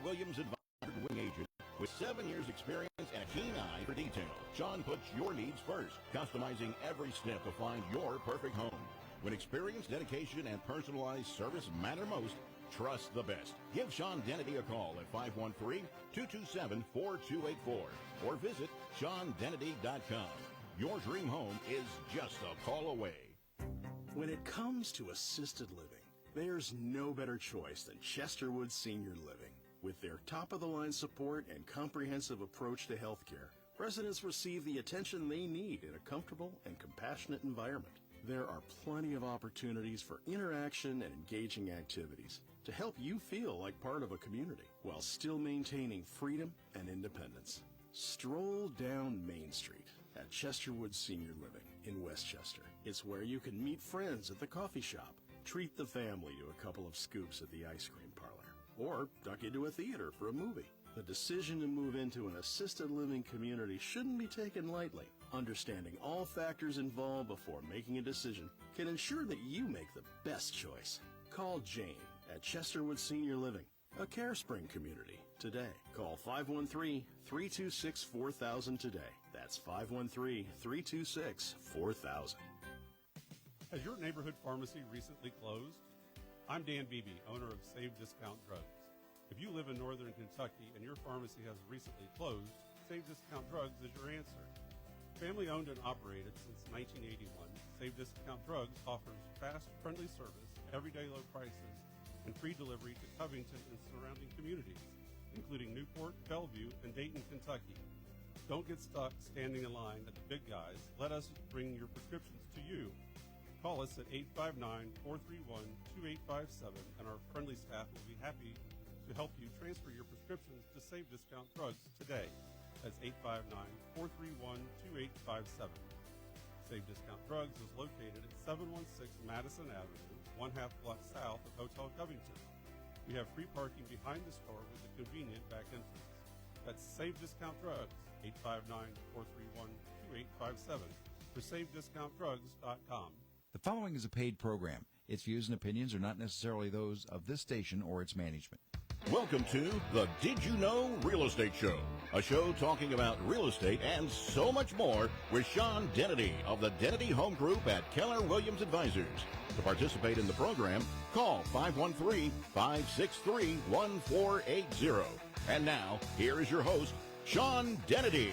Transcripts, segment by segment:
Williams Advisor Wing Agent. With 7 years experience and a keen eye for detail, Sean puts your needs first, customizing every step to find your perfect home. When experience, dedication, and personalized service matter most, trust the best. Give Sean Dennedy a call at 513-227-4284 or visit SeanDennedy.com. Your dream home is just a call away. When it comes to assisted living, there's no better choice than Chesterwood Senior Living. With their top-of-the-line support and comprehensive approach to healthcare, residents receive the attention they need in a comfortable and compassionate environment. There are plenty of opportunities for interaction and engaging activities to help you feel like part of a community while still maintaining freedom and independence. Stroll down Main Street at Chesterwood Senior Living in Westchester. It's where you can meet friends at the coffee shop, treat the family to a couple of scoops at the ice cream parlor, or duck into a theater for a movie. The decision to move into an assisted living community shouldn't be taken lightly. Understanding all factors involved before making a decision can ensure that you make the best choice. Call Jane at Chesterwood Senior Living, a CareSpring community, today. Call 513-326-4000 today. That's 513-326-4000. Has your neighborhood pharmacy recently closed? I'm Dan Beebe, owner of Save Discount Drugs. If you live in northern Kentucky and your pharmacy has recently closed, Save Discount Drugs is your answer. Family owned and operated since 1981, Save Discount Drugs offers fast, friendly service, everyday low prices, and free delivery to Covington and surrounding communities, including Newport, Bellevue, and Dayton, Kentucky. Don't get stuck standing in line at the big guys. Let us bring your prescriptions to you. Call us at 859-431-2857, and our friendly staff will be happy to help you transfer your prescriptions to Save Discount Drugs today. That's 859-431-2857. Save Discount Drugs is located at 716 Madison Avenue, 1/2 block south of Hotel Covington. We have free parking behind the store with a convenient back entrance. That's Save Discount Drugs, 859-431-2857, for SaveDiscountDrugs.com. The following is a paid program. Its views and opinions are not necessarily those of this station or its management. Welcome to the Did You Know Real Estate Show, a show talking about real estate and so much more with Sean Dennedy of the Dennedy Home Group at Keller Williams Advisors. To participate in the program, call 513-563-1480. And now, here is your host, Sean Dennedy.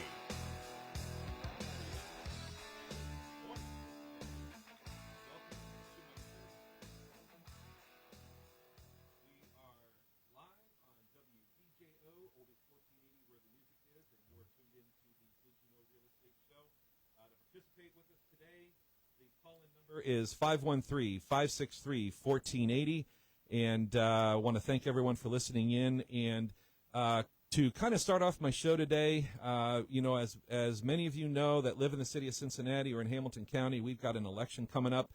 Participate with us today. The call-in number is 513-563-1480. And I want to thank everyone for listening in. And to kind of start off my show today, as many of you know that live in the city of Cincinnati or in Hamilton County, we've got an election coming up.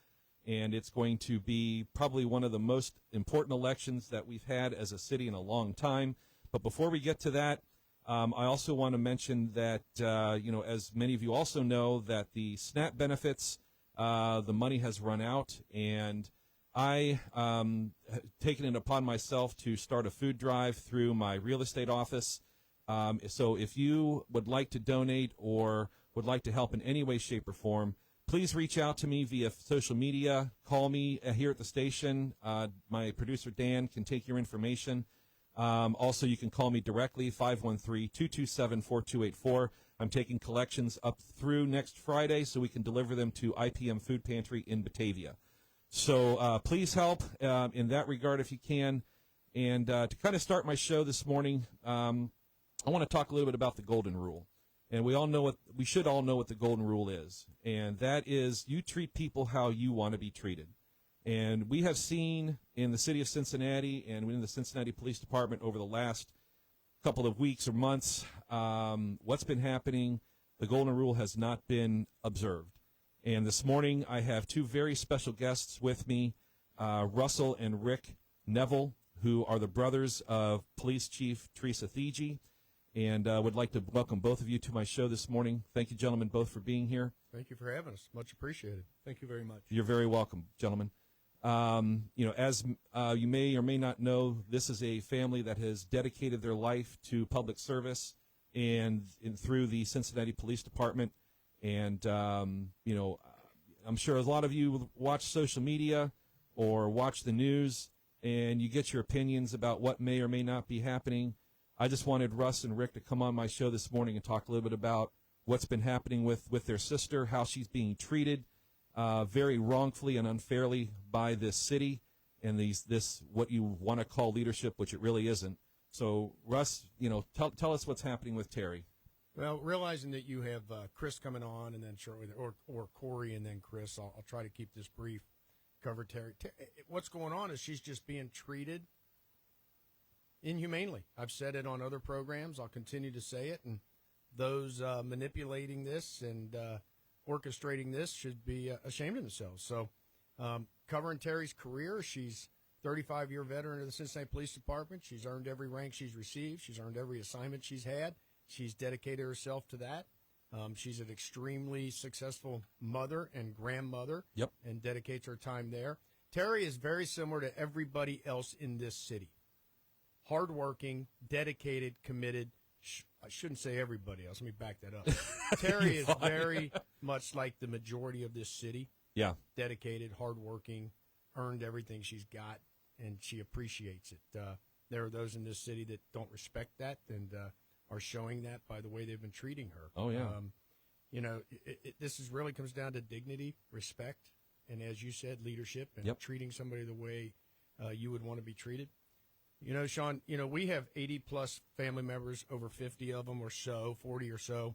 And it's going to be probably one of the most important elections that we've had as a city in a long time. But before we get to that, I also want to mention that, as many of you also know, that the SNAP benefits, the money has run out, and I taken it upon myself to start a food drive through my real estate office. So if you would like to donate or would like to help in any way, shape, or form, please reach out to me via social media. Call me here at the station. My producer, Dan, can take your information. Also, you can call me directly, 513-227-4284. I'm taking collections up through next Friday so we can deliver them to IPM Food Pantry in Batavia. So please help in that regard if you can. And to kind of start my show this morning, I want to talk a little bit about the Golden Rule. And we should all know what the Golden Rule is. And that is you treat people how you want to be treated. And we have seen in the city of Cincinnati and in the Cincinnati Police Department over the last couple of weeks or months what's been happening. The Golden Rule has not been observed. And this morning I have two very special guests with me, Russell and Rick Neville, who are the brothers of Police Chief Teresa Thigi. And would like to welcome both of you to my show this morning. Thank you, gentlemen, both for being here. Thank you for having us. Much appreciated. Thank you very much. You're very welcome, gentlemen. As you may or may not know, this is a family that has dedicated their life to public service and through the Cincinnati Police Department. And, I'm sure a lot of you watch social media or watch the news, and you get your opinions about what may or may not be happening. I just wanted Russ and Rick to come on my show this morning and talk a little bit about what's been happening with their sister, how she's being treated very wrongfully and unfairly by this city and this what you want to call leadership, which it really isn't. So, Russ, tell us what's happening with Terry. Well, realizing that you have Chris coming on and then shortly, or Cory and then Chris, I'll try to keep this brief. Cover Terry. What's going on is she's just being treated inhumanely. I've said it on other programs. I'll continue to say it. And those manipulating this and orchestrating this should be ashamed of themselves. So covering Terry's career, she's 35-year veteran of the Cincinnati Police Department. She's earned every rank she's received. She's earned every assignment she's had. She's dedicated herself to that. She's an extremely successful mother and grandmother. Yep. And dedicates her time there. Terry is very similar to everybody else in this city. Hardworking, dedicated, committed. I shouldn't say everybody else. Let me back that up. Terry is very much like the majority of this city. Yeah. Dedicated, hardworking, earned everything she's got, and she appreciates it. There are those in this city that don't respect that and are showing that by the way they've been treating her. Oh, yeah. This really comes down to dignity, respect, and as you said, leadership, and treating somebody the way you would want to be treated. Sean, we have 80-plus family members, over 50 of them or so, 40 or so,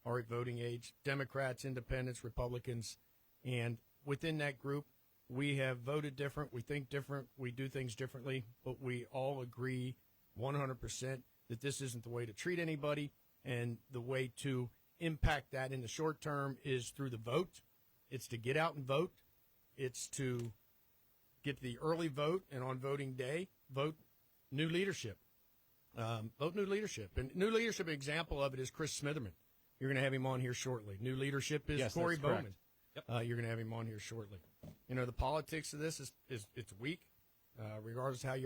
are at voting age, Democrats, Independents, Republicans, and within that group, we have voted different, we think different, we do things differently, but we all agree 100% that this isn't the way to treat anybody, and the way to impact that in the short term is through the vote. It's to get out and vote. It's to get the early vote, and on voting day, vote new leadership. Vote new leadership. And new leadership, example of it is Chris Smitherman. You're going to have him on here shortly. New leadership is Cory Bowman. You're going to have him on here shortly. The politics of this is it's weak, regardless of how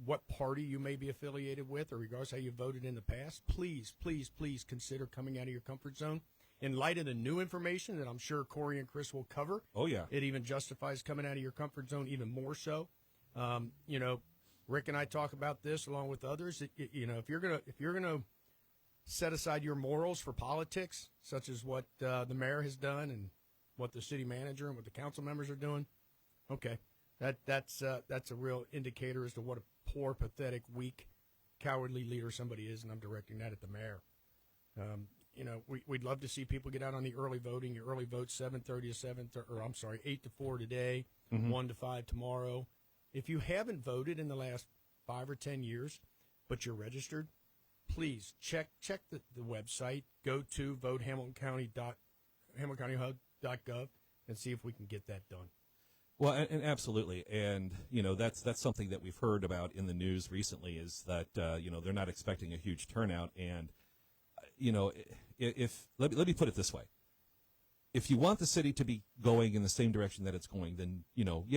what party you may be affiliated with, or regardless of how you voted in the past. Please, please, please consider coming out of your comfort zone. In light of the new information that I'm sure Cory and Chris will cover. Oh, yeah. It even justifies coming out of your comfort zone even more so. Rick and I talk about this along with others. If you're gonna set aside your morals for politics, such as what the mayor has done and what the city manager and what the council members are doing, okay, that's a real indicator as to what a poor, pathetic, weak, cowardly leader somebody is, and I'm directing that at the mayor. We'd love to see people get out on the early voting. Your early vote 7:30 to 8 to 4 today, 1 to 5 tomorrow. If you haven't voted in the last 5 or 10 years, but you're registered, please check the website. Go to votehamiltoncounty.gov and see if we can get that done. Well, and absolutely, and that's something that we've heard about in the news recently is that they're not expecting a huge turnout, and if let me put it this way. If you want the city to be going in the same direction that it's going, then,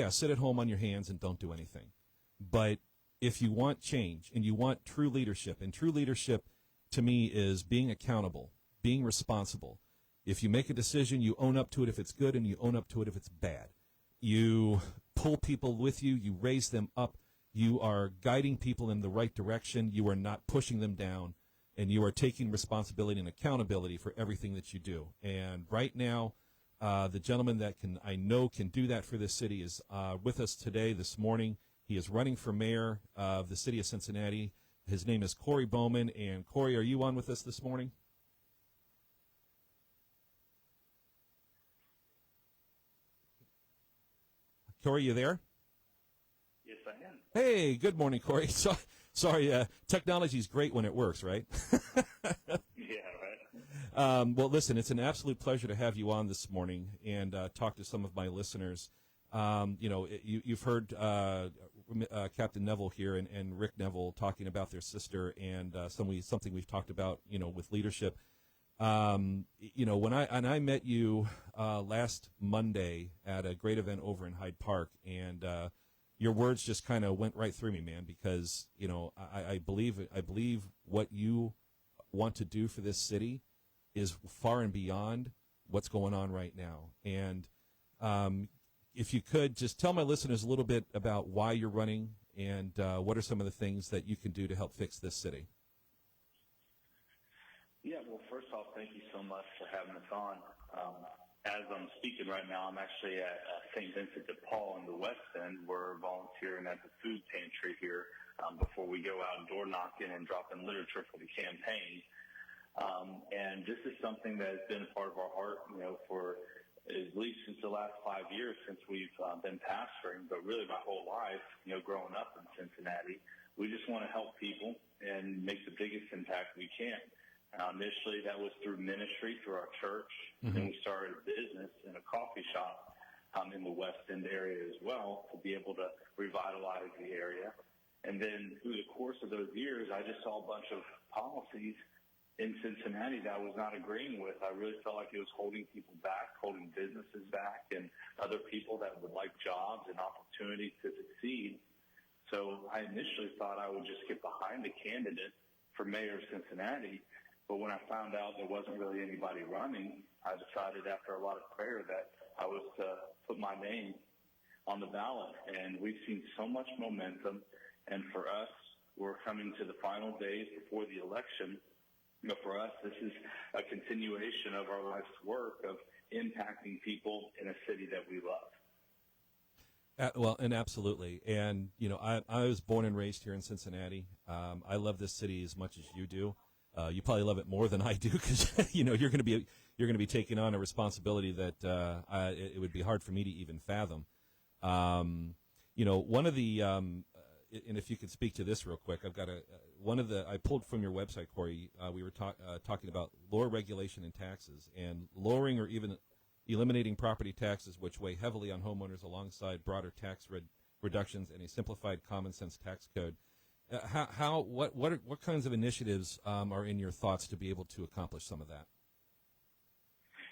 sit at home on your hands and don't do anything. But if you want change and you want true leadership, and true leadership to me is being accountable, being responsible. If you make a decision, you own up to it if it's good, and you own up to it if it's bad. You pull people with you, you raise them up, you are guiding people in the right direction, you are not pushing them down. And you are taking responsibility and accountability for everything that you do. And right now, the gentleman that I know can do that for this city is with us today, this morning. He is running for mayor of the city of Cincinnati. His name is Cory Bowman. And Cory, are you on with us this morning? Cory, you there? Yes, I am. Hey, good morning, Cory. Sorry, technology is great when it works, right? Yeah, right. Well, listen, it's an absolute pleasure to have you on this morning and talk to some of my listeners. You've heard Captain Neville here and Rick Neville talking about their sister and something we've talked about, with leadership. when I met you last Monday at a great event over in Hyde Park, and your words just kind of went right through me, man, because I believe what you want to do for this city is far and beyond what's going on right now. And if you could just tell my listeners a little bit about why you're running and what are some of the things that you can do to help fix this city. Yeah, well, first off, thank you so much for having us on. As I'm speaking right now, I'm actually at St. Vincent de Paul in the West End. We're volunteering at the food pantry here before we go out door knocking and dropping literature for the campaign. And this is something that has been a part of our heart, for at least since the last 5 years since we've been pastoring, but really my whole life, growing up in Cincinnati. We just want to help people and make the biggest impact we can. Initially, that was through ministry, through our church. Mm-hmm. Then we started a business in a coffee shop in the West End area as well to be able to revitalize the area. And then through the course of those years, I just saw a bunch of policies in Cincinnati that I was not agreeing with. I really felt like it was holding people back, holding businesses back, and other people that would like jobs and opportunities to succeed. So I initially thought I would just get behind the candidate for mayor of Cincinnati. But when I found out there wasn't really anybody running, I decided after a lot of prayer that I was to put my name on the ballot. And we've seen so much momentum. And for us, we're coming to the final days before the election. For us, this is a continuation of our life's work of impacting people in a city that we love. Well, and absolutely. And, I was born and raised here in Cincinnati. I love this city as much as you do. You probably love it more than I do because you're going to be taking on a responsibility that it would be hard for me to even fathom. One of the and if you could speak to this real quick, I've got I pulled from your website, Cory. We were talking about lower regulation and taxes and lowering or even eliminating property taxes, which weigh heavily on homeowners alongside broader tax reductions and a simplified common sense tax code. What kinds of initiatives are in your thoughts to be able to accomplish some of that?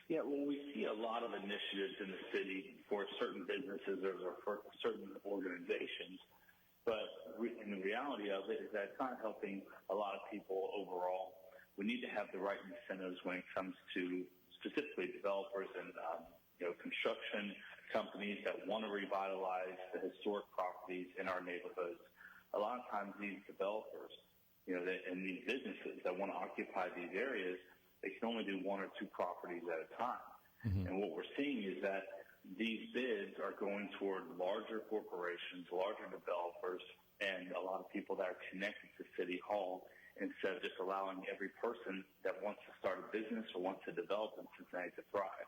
Yeah, well, we see a lot of initiatives in the city for certain businesses or for certain organizations, but in the reality of it is that it's not helping a lot of people overall. We need to have the right incentives when it comes to specifically developers and construction companies that want to revitalize the historic properties in our neighborhoods. A lot of times these developers, and these businesses that want to occupy these areas, they can only do one or two properties at a time. Mm-hmm. And what we're seeing is that these bids are going toward larger corporations, larger developers, and a lot of people that are connected to City Hall instead of just allowing every person that wants to start a business or wants to develop in Cincinnati to thrive.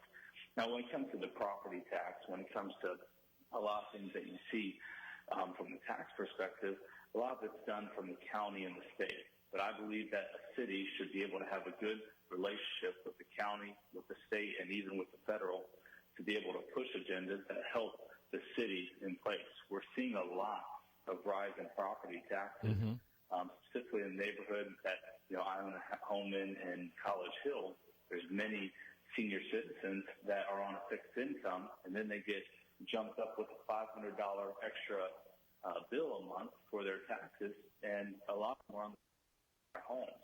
Now, when it comes to the property tax, when it comes to a lot of things that you see from the tax perspective, a lot of it's done from the county and the state. But I believe that a city should be able to have a good relationship with the county, with the state, and even with the federal to be able to push agendas that help the city in place. We're seeing a lot of rise in property taxes, mm-hmm. Specifically in the neighborhood that I own a home in College Hill. There's many senior citizens that are on a fixed income, and then they get jumped up with a $500 extra bill a month for their taxes, and a lot more on their homes.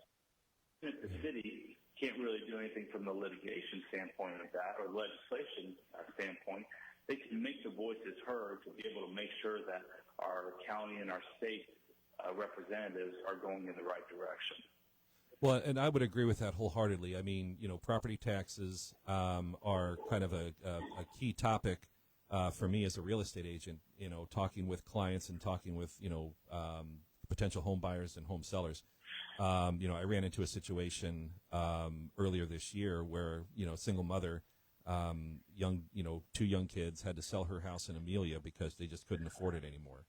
The city can't really do anything from the litigation standpoint of that or legislation standpoint. They can make their voices heard to be able to make sure that our county and our state representatives are going in the right direction. Well, and I would agree with that wholeheartedly. I mean, property taxes are kind of a key topic for me as a real estate agent, talking with clients and talking with, potential home buyers and home sellers. I ran into a situation earlier this year where, a single mother, two young kids had to sell her house in Amelia because they just couldn't afford it anymore.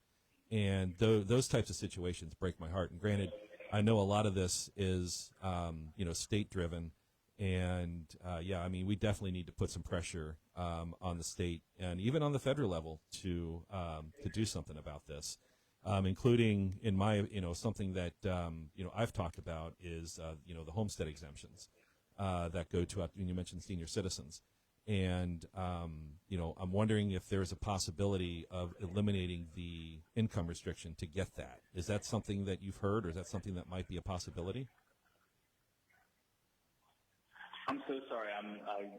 And those types of situations break my heart. And granted, I know a lot of this is, state driven. And, we definitely need to put some pressure on the state and even on the federal level to do something about this, including in my, something that, I've talked about is, the homestead exemptions. that go to, you mentioned senior citizens. And, I'm wondering if there's a possibility of eliminating the income restriction to get that. Is that something that you've heard, or is that something that might be a possibility? I'm so sorry.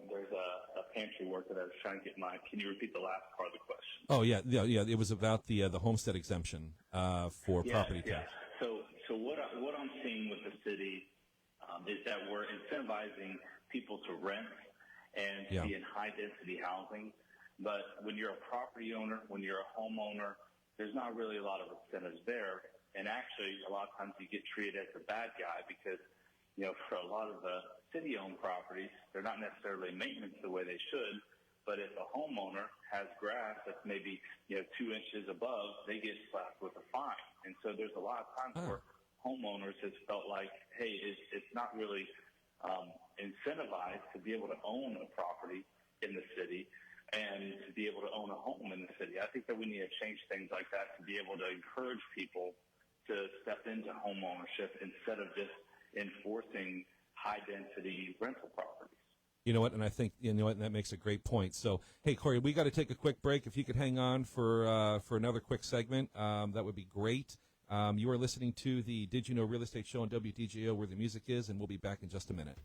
There's a pantry worker that I was trying to get mine. Can you repeat the last part of the question? Oh, yeah. It was about the homestead exemption for property tax. So what I'm seeing with the city is that we're incentivizing people to rent and to be in high-density housing. But when you're a property owner, when you're a homeowner, there's not really a lot of incentives there. And actually, a lot of times you get treated as the bad guy because, for a lot of the city-owned properties, they're not necessarily maintenance the way they should. But if a homeowner has grass that's maybe 2 inches above, they get slapped with a fine. And so there's a lot of times where homeowners has felt like, hey, it's not really incentivized to be able to own a property in the city and to be able to own a home in the city. I think that we need to change things like that to be able to encourage people to step into home ownership instead of just enforcing high-density rental properties. You know what, and I think, and that makes a great point. So, hey, Cory, we got to take a quick break. If you could hang on for another quick segment, that would be great. You are listening to the Did You Know Real Estate Show on WDJO, where the music is, and we'll be back in just a minute.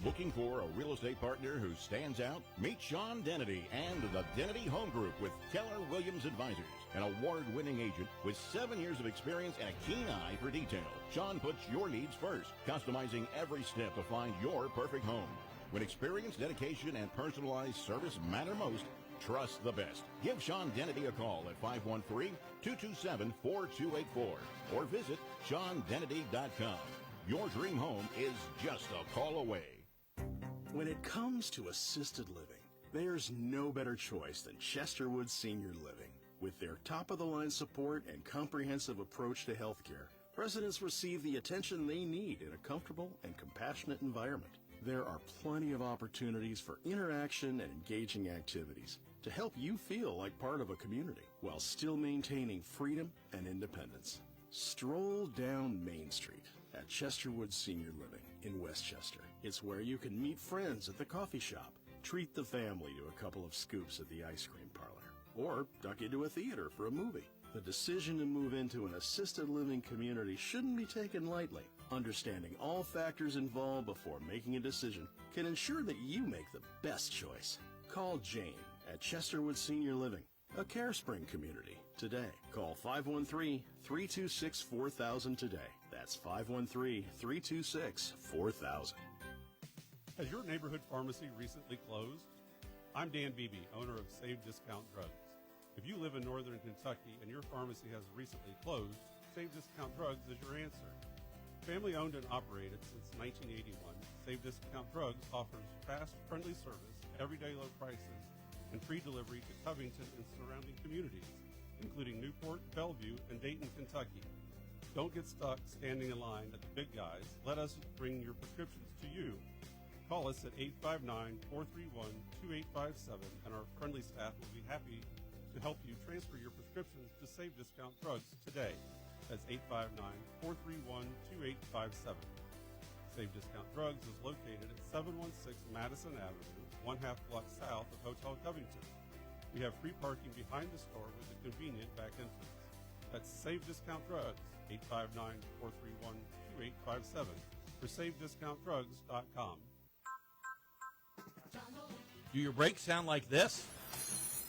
Looking for a real estate partner who stands out? Meet Sean Dennedy and the Dennedy Home Group with Keller Williams Advisors, an award-winning agent with 7 years of experience and a keen eye for detail. Sean puts your needs first, customizing every step to find your perfect home. When experience, dedication, and personalized service matter most, trust the best. Give Sean Dennedy a call at 513-227-4284 or visit SeanDennedy.com. Your dream home is just a call away. When it comes to assisted living, there's no better choice than Chesterwood Senior Living. With their top-of-the-line support and comprehensive approach to healthcare, residents receive the attention they need in a comfortable and compassionate environment. There are plenty of opportunities for interaction and engaging activities to help you feel like part of a community while still maintaining freedom and independence. Stroll down Main Street at Chesterwood Senior Living in Westchester. It's where you can meet friends at the coffee shop, treat the family to a couple of scoops at the ice cream parlor, or duck into a theater for a movie. The decision to move into an assisted living community shouldn't be taken lightly. Understanding all factors involved before making a decision can ensure that you make the best choice. Call Jane at Chesterwood Senior Living, a CareSpring community, today. Call 513-326-4000 today. That's 513-326-4000. Has your neighborhood pharmacy recently closed? I'm Dan Beebe, owner of Save Discount Drugs. If you live in northern Kentucky and your pharmacy has recently closed, Save Discount Drugs is your answer. Family owned and operated since 1981, Save Discount Drugs offers fast, friendly service, everyday low prices, and free delivery to Covington and surrounding communities, including Newport, Bellevue, and Dayton, Kentucky. Don't get stuck standing in line at the big guys. Let us bring your prescriptions to you. Call us at 859-431-2857, and our friendly staff will be happy to help you transfer your prescriptions to Save Discount Drugs today. That's 859-431-2857. Save Discount Drugs is located at 716 Madison Avenue, 1/2 block south of Hotel Covington. We have free parking behind the store with a convenient back entrance. That's Save Discount Drugs, 859-431-2857, or SaveDiscountDrugs.com. Do your brakes sound like this?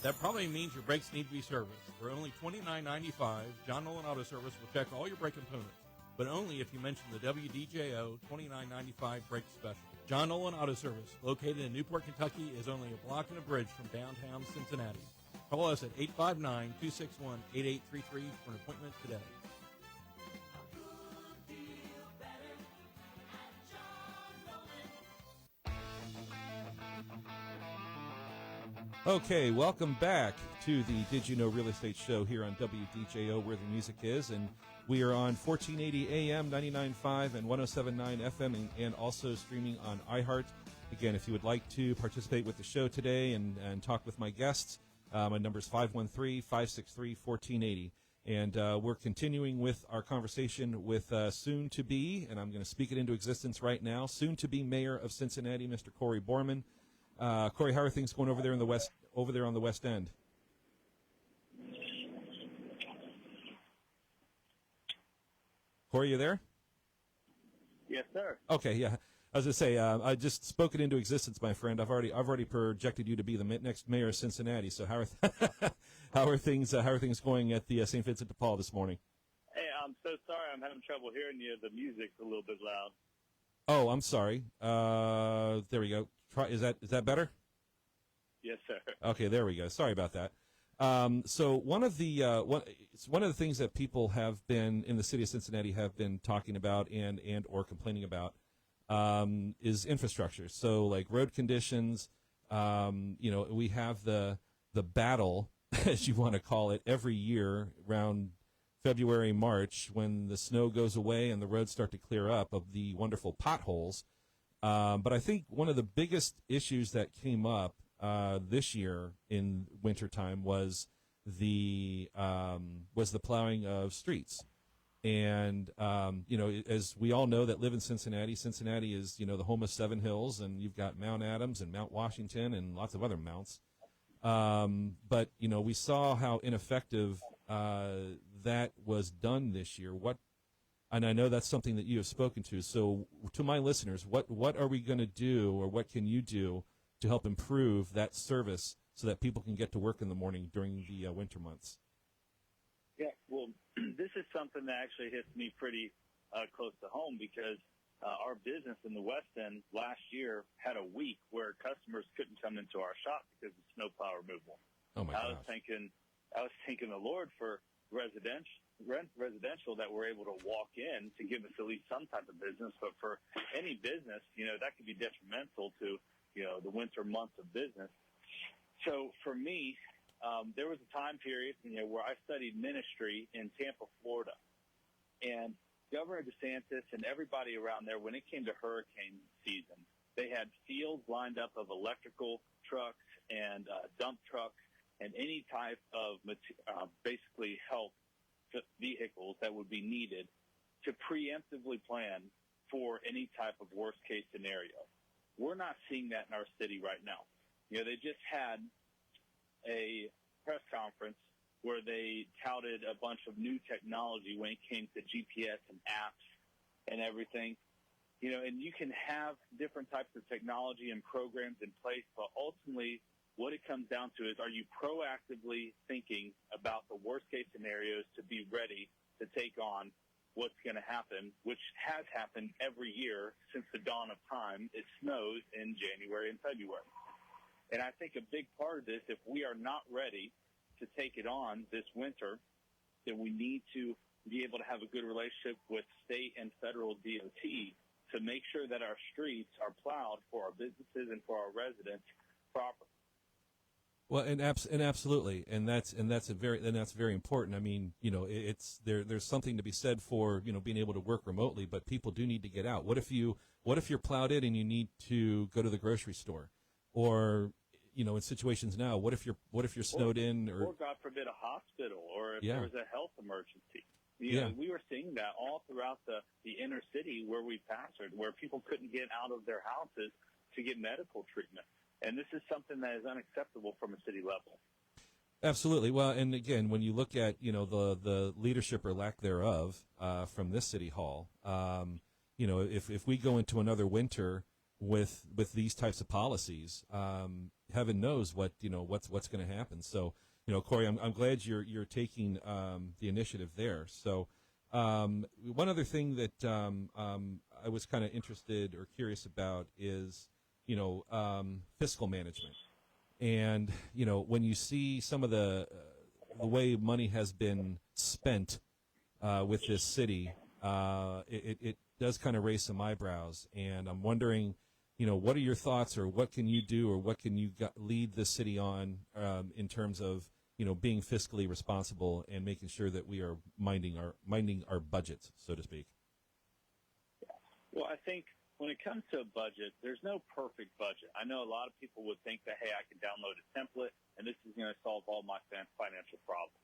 That probably means your brakes need to be serviced. For only $29.95, John Nolan Auto Service will check all your brake components, but only if you mention the WDJO $29.95 brake special. John Nolan Auto Service, located in Newport, Kentucky, is only a block and a bridge from downtown Cincinnati. Call us at 859-261-8833 for an appointment today. Okay, welcome back to the Did You Know Real Estate Show here on WDJO, where the music is, and we are on 1480 AM, 99.5 and 107.9 FM, and also streaming on iHeart. Again, if you would like to participate with the show today and talk with my guests, my number is 513-563-1480. And we're continuing with our conversation with soon-to-be, and I'm going to speak it into existence right now, soon-to-be mayor of Cincinnati, Mr. Cory Bowman. Cory, how are things going over there on the West End? Cory, you there? Yes, sir. Okay, yeah. I was going to say, I just spoke it into existence, my friend. I've already projected you to be the next mayor of Cincinnati. So how are things going at the St. Vincent de Paul this morning? Hey, I'm so sorry. I'm having trouble hearing you. The music's a little bit loud. Oh, I'm sorry. There we go. Is that better? Yes, sir. Okay, there we go. Sorry about that. So one of the things that people have been in the city of Cincinnati have been talking about and or complaining about is infrastructure. So like road conditions. We have the battle, as you want to call it, every year around February, March, when the snow goes away and the roads start to clear up, of the wonderful potholes. But I think one of the biggest issues that came up this year in wintertime was the plowing of streets. And, as we all know that live in Cincinnati, Cincinnati is, the home of Seven Hills, and you've got Mount Adams and Mount Washington and lots of other mounts. But, we saw how ineffective that was done this year. And I know that's something that you have spoken to. So to my listeners, what are we going to do, or what can you do to help improve that service so that people can get to work in the morning during the winter months? Yeah, well, this is something that actually hits me pretty close to home, because our business in the West End last year had a week where customers couldn't come into our shop because of snowplow removal. Oh my I gosh. was thanking the Lord for residential that we're able to walk in to give us at least some type of business. But for any business, that could be detrimental to, the winter months of business. So for me, there was a time period, where I studied ministry in Tampa, Florida. And Governor DeSantis and everybody around there, when it came to hurricane season, they had fields lined up of electrical trucks and dump trucks and any type of basically help vehicles that would be needed to preemptively plan for any type of worst-case scenario. We're not seeing that in our city right now. They just had a press conference where they touted a bunch of new technology when it came to GPS and apps and everything. And you can have different types of technology and programs in place, but ultimately what it comes down to is, are you proactively thinking about the worst-case scenarios to be ready to take on what's going to happen, which has happened every year since the dawn of time. It snows in January and February. And I think a big part of this, if we are not ready to take it on this winter, then we need to be able to have a good relationship with state and federal DOT to make sure that our streets are plowed for our businesses and for our residents properly. Well, and absolutely, and that's very important. I mean, it's there's something to be said for being able to work remotely, but people do need to get out. What if you're plowed in and you need to go to the grocery store, or in situations now, what if you're snowed in, or God forbid a hospital, or if Yeah. there was a health emergency. We were seeing that all throughout the inner city where we pastored, where people couldn't get out of their houses to get medical treatment. And this is something that is unacceptable from a city level. Absolutely. Well, and again, when you look at the leadership or lack thereof from this city hall, if we go into another winter with these types of policies, heaven knows what's going to happen. So, Cory, I'm glad you're taking the initiative there. So, one other thing that I was kind of interested or curious about is fiscal management. And, when you see some of the way money has been spent with this city, it does kind of raise some eyebrows. And I'm wondering, what are your thoughts, or what can you do, or what can you lead the city on in terms of, being fiscally responsible and making sure that we are minding our budgets, so to speak? Well, I think when it comes to a budget, there's no perfect budget. I know a lot of people would think that, hey, I can download a template and this is going to solve all my financial problems.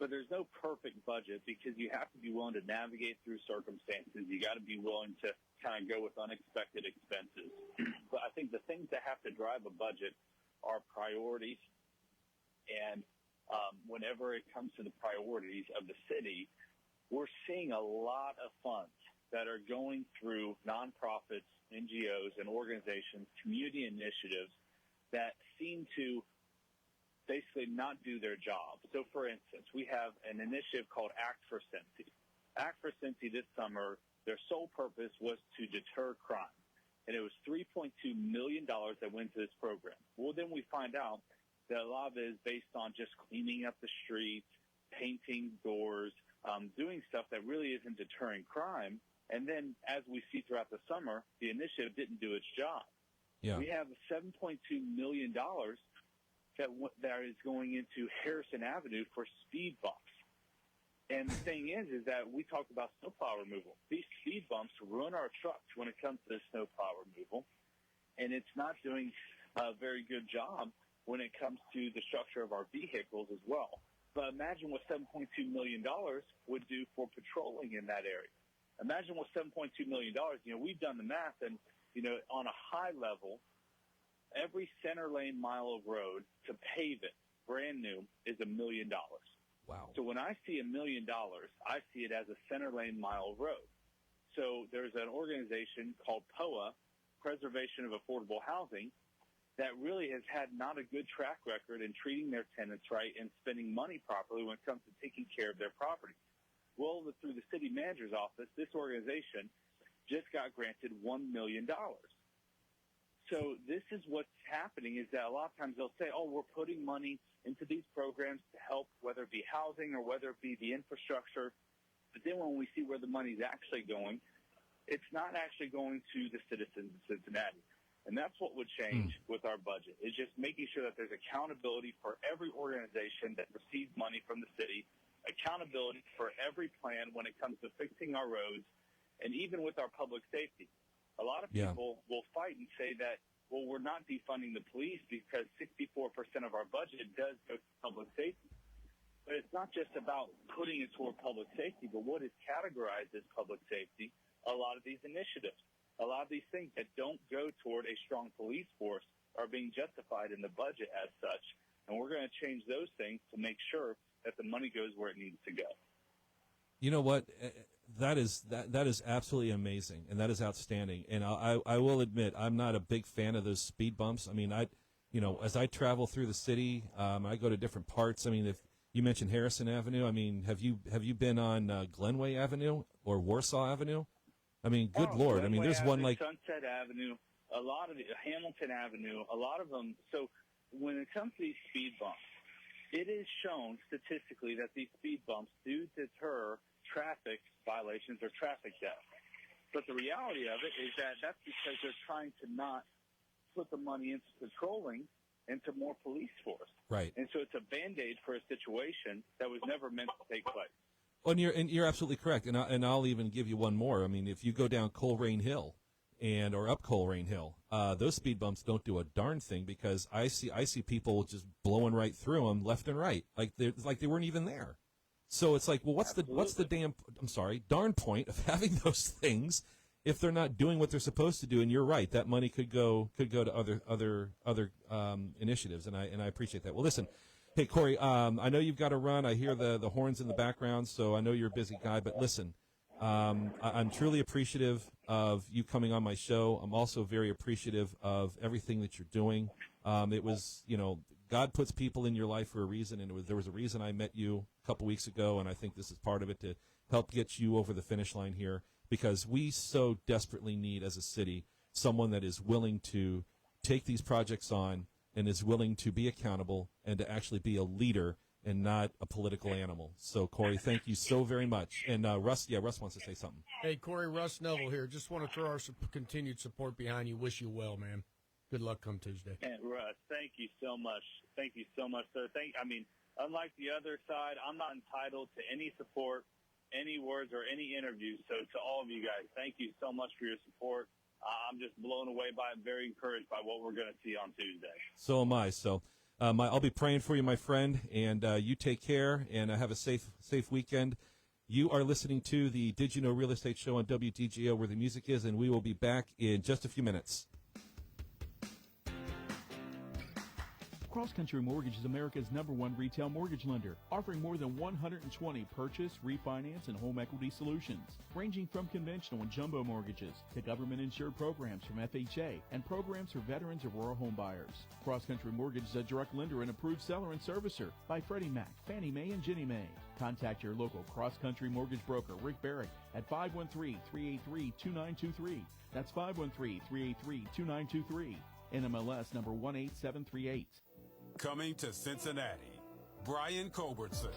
But there's no perfect budget because you have to be willing to navigate through circumstances. You got to be willing to kind of go with unexpected expenses. But I think the things that have to drive a budget are priorities. And whenever it comes to the priorities of the city, we're seeing a lot of funds that are going through nonprofits, NGOs, and organizations, community initiatives that seem to basically not do their job. So, for instance, we have an initiative called Act for Cincy. Act for Cincy this summer, their sole purpose was to deter crime. And it was $3.2 million that went to this program. Well, then we find out that a lot of it is based on just cleaning up the streets, painting doors, doing stuff that really isn't deterring crime. And then, as we see throughout the summer, the initiative didn't do its job. Yeah. We have $7.2 million that is going into Harrison Avenue for speed bumps. And the thing is that we talked about snowplow removal. These speed bumps ruin our trucks when it comes to snowplow removal, and it's not doing a very good job when it comes to the structure of our vehicles as well. But imagine what $7.2 million would do for patrolling in that area. Imagine what $7.2 million, we've done the math, and, on a high level, every center lane mile of road to pave it, brand new, is $1 million. Wow. So when I see $1 million, I see it as a center lane mile of road. So there's an organization called POA, Preservation of Affordable Housing, that really has had not a good track record in treating their tenants right and spending money properly when it comes to taking care of their property. Well, through the city manager's office, this organization just got granted $1 million. So this is what's happening is that a lot of times they'll say, oh, we're putting money into these programs to help, whether it be housing or whether it be the infrastructure. But then when we see where the money's actually going, it's not actually going to the citizens of Cincinnati. And that's what would change with our budget, is just making sure that there's accountability for every organization that receives money from the city, accountability for every plan when it comes to fixing our roads, and even with our public safety. A lot of people will fight and say that, well, we're not defunding the police because 64% of our budget does go to public safety. But it's not just about putting it toward public safety, but what is categorized as public safety, a lot of these initiatives, a lot of these things that don't go toward a strong police force are being justified in the budget as such. And we're going to change those things to make sure that the money goes where it needs to go. You know what? That is absolutely amazing, and that is outstanding. And I will admit, I'm not a big fan of those speed bumps. I mean, as I travel through the city, I go to different parts. I mean, if you mentioned Harrison Avenue, I mean, have you been on Glenway Avenue or Warsaw Avenue? I mean, good Lord. Glenway I mean, there's Avenue, one like Sunset Avenue, a lot of Hamilton Avenue, a lot of them. So when it comes to these speed bumps, it is shown statistically that these speed bumps do deter traffic violations or traffic deaths. But the reality of it is that that's because they're trying to not put the money into patrolling, into more police force. Right. And so it's a Band-Aid for a situation that was never meant to take place. Well, and you're absolutely correct. And I'll even give you one more. I mean, if you go down Coleraine Hill or up Coleraine Hill, those speed bumps don't do a darn thing because I see people just blowing right through them left and right, like they weren't even there. So it's like, well, what's the darn point of having those things if they're not doing what they're supposed to do? And you're right, that money could go to other initiatives, and I appreciate that. Well, listen, hey Cory, I know you've got to run. I hear the horns in the background, so I know you're a busy guy. But listen, I'm truly appreciative of you coming on my show. I'm also very appreciative of everything that you're doing. It was, God puts people in your life for a reason, and there was a reason I met you a couple weeks ago, and I think this is part of it to help get you over the finish line here, because we so desperately need, as a city, someone that is willing to take these projects on and is willing to be accountable and to actually be a leader and not a political animal. So, Cory, thank you so very much. And Russ wants to say something. Hey, Cory, Russ Neville here. Just want to throw our continued support behind you. Wish you well, man. Good luck come Tuesday. And Russ, thank you so much. Thank you so much, sir. Unlike the other side, I'm not entitled to any support, any words, or any interviews. So to all of you guys, thank you so much for your support. I'm just blown away by it, very encouraged by what we're going to see on Tuesday. So am I. So I'll be praying for you, my friend, and you take care and have a safe weekend. You are listening to the Did You Know Real Estate Show on WDGO, where the music is, and we will be back in just a few minutes. Cross Country Mortgage is America's #1 retail mortgage lender, offering more than 120 purchase, refinance, and home equity solutions, ranging from conventional and jumbo mortgages to government-insured programs from FHA and programs for veterans or rural home buyers. Cross Country Mortgage is a direct lender and approved seller and servicer by Freddie Mac, Fannie Mae, and Ginnie Mae. Contact your local Cross Country Mortgage broker, Rick Barrick, at 513-383-2923. That's 513-383-2923. NMLS number 18738. Coming to Cincinnati, Brian Culbertson.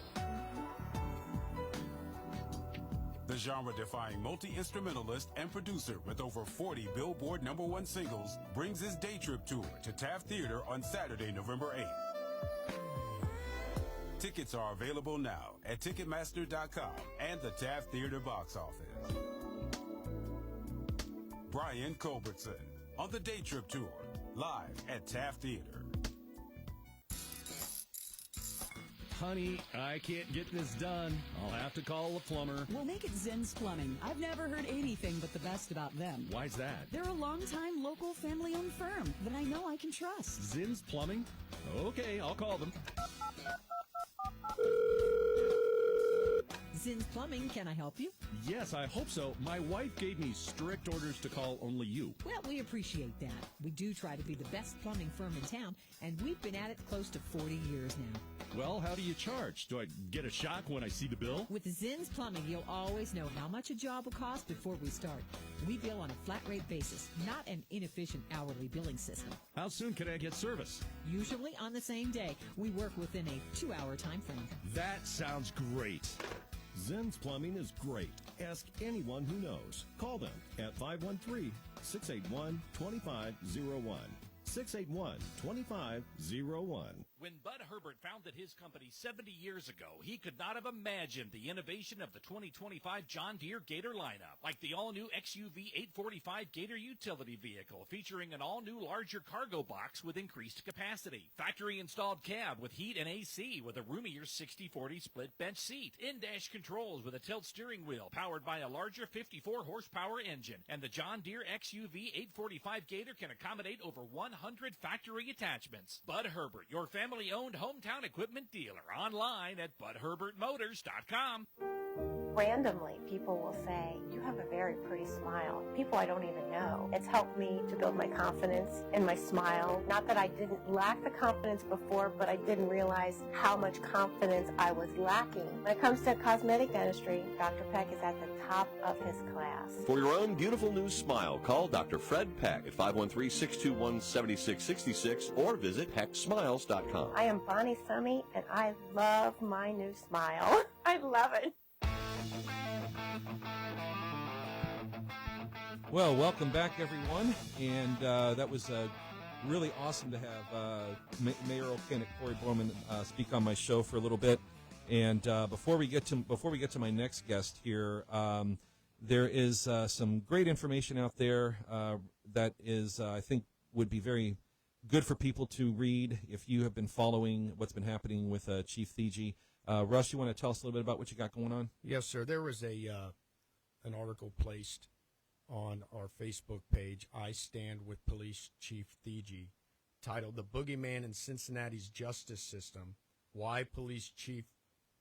The genre-defying multi-instrumentalist and producer with over 40 Billboard #1 singles brings his day trip tour to Taft Theater on Saturday, November 8th. Tickets are available now at Ticketmaster.com and the Taft Theater box office. Brian Culbertson on the day trip tour, live at Taft Theater. Honey, I can't get this done. I'll have to call a plumber. We'll make it Zinn's Plumbing. I've never heard anything but the best about them. Why's that? They're a long-time local family-owned firm that I know I can trust. Zinn's Plumbing? Okay, I'll call them. Zinn's Plumbing, can I help you? Yes, I hope so. My wife gave me strict orders to call only you. Well, we appreciate that. We do try to be the best plumbing firm in town, and we've been at it close to 40 years now. Well, how do you charge? Do I get a shock when I see the bill? With Zinn's Plumbing, you'll always know how much a job will cost before we start. We bill on a flat rate basis, not an inefficient hourly billing system. How soon can I get service? Usually on the same day. We work within a 2-hour time frame. That sounds great. Zinn's Plumbing is great. Ask anyone who knows. Call them at 513-681-2501. 681-2501. When Bud Herbert founded his company 70 years ago, he could not have imagined the innovation of the 2025 John Deere Gator lineup, like the all-new XUV 845 Gator utility vehicle featuring an all-new larger cargo box with increased capacity, factory-installed cab with heat and AC with a roomier 60/40 split bench seat, in-dash controls with a tilt steering wheel powered by a larger 54-horsepower engine, and the John Deere XUV 845 Gator can accommodate over 100 factory attachments. Bud Herbert, your family-owned hometown equipment dealer, online at budherbertmotors.com. Randomly, people will say, "You have a very pretty smile." People I don't even know. It's helped me to build my confidence in my smile. Not that I didn't lack the confidence before, but I didn't realize how much confidence I was lacking. When it comes to cosmetic dentistry, Dr. Peck is at the top of his class. For your own beautiful new smile, call Dr. Fred Peck at 513-621-7666 or visit pecksmiles.com. I am Bonnie Summy, and I love my new smile. I love it. Well, welcome back, everyone, and that was really awesome to have mayoral candidate Cory Bowman speak on my show for a little bit. And before we get to my next guest here, there is some great information out there that is I think would be very good for people to read if you have been following what's been happening with Chief Thigi. Russ, you want to tell us a little bit about what you got going on? Yes, sir. There was an article placed on our Facebook page, I Stand with Police Chief Thigi, titled "The Boogeyman in Cincinnati's Justice System, Why Police Chief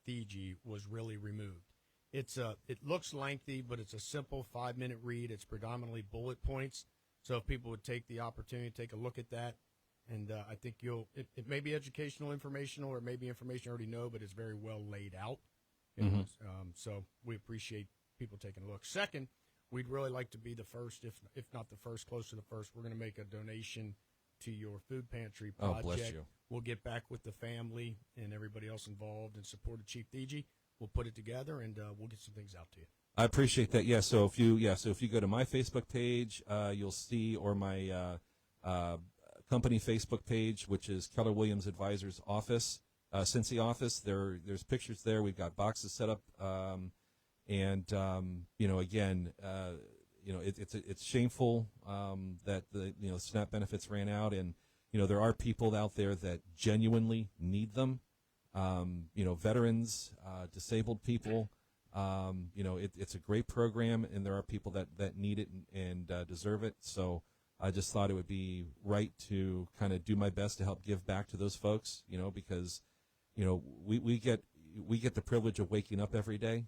Thigi Was Really Removed." It looks lengthy, but it's a simple 5-minute read. It's predominantly bullet points. So if people would take the opportunity to take a look at that, and I think it may be educational, informational, or maybe information you already know, but it's very well laid out. Mm-hmm. So we appreciate people taking a look. Second, we'd really like to be the first, if not the first, close to the first. We're going to make a donation to your food pantry project. Oh, bless you. We'll get back with the family and everybody else involved in support of Chief Thigi. We'll put it together, and we'll get some things out to you. I appreciate that. Yeah. So if you go to my Facebook page, you'll see, or my company Facebook page, which is Keller Williams Advisors Office, Cincy Office. There's pictures there. We've got boxes set up, and again, it's shameful that the SNAP benefits ran out, and there are people out there that genuinely need them. Veterans, disabled people. It's a great program, and there are people that need it and deserve it. So I just thought it would be right to kind of do my best to help give back to those folks, because, we get the privilege of waking up every day.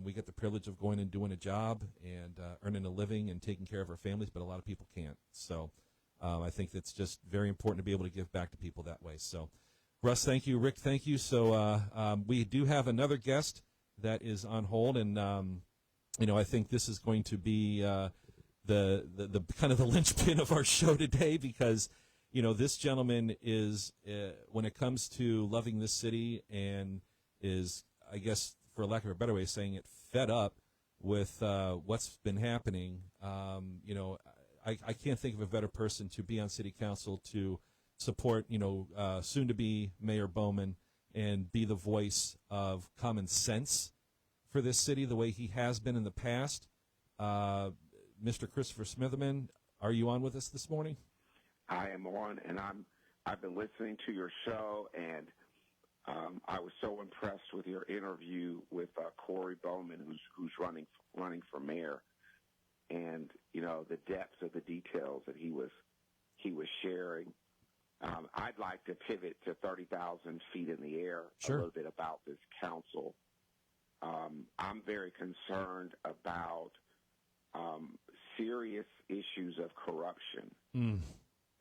We get the privilege of going and doing a job and earning a living and taking care of our families, but a lot of people can't. So I think it's just very important to be able to give back to people that way. So, Russ, thank you. Rick, thank you. So we do have another guest that is on hold, and I think this is going to be the kind of the linchpin of our show today, because this gentleman is when it comes to loving this city and is, I guess, for lack of a better way of saying it, fed up with what's been happening. I can't think of a better person to be on city council to support soon to be Mayor Bowman and be the voice of common sense for this city the way he has been in the past. Mr. Christopher Smitherman, are you on with us this morning? I am on, and I've been listening to your show, and I was so impressed with your interview with Cory Bowman, who's running for mayor, and the depth of the details that he was sharing. I'd like to pivot to 30,000 feet in the air. Sure. A little bit about this council. I'm very concerned about serious issues of corruption.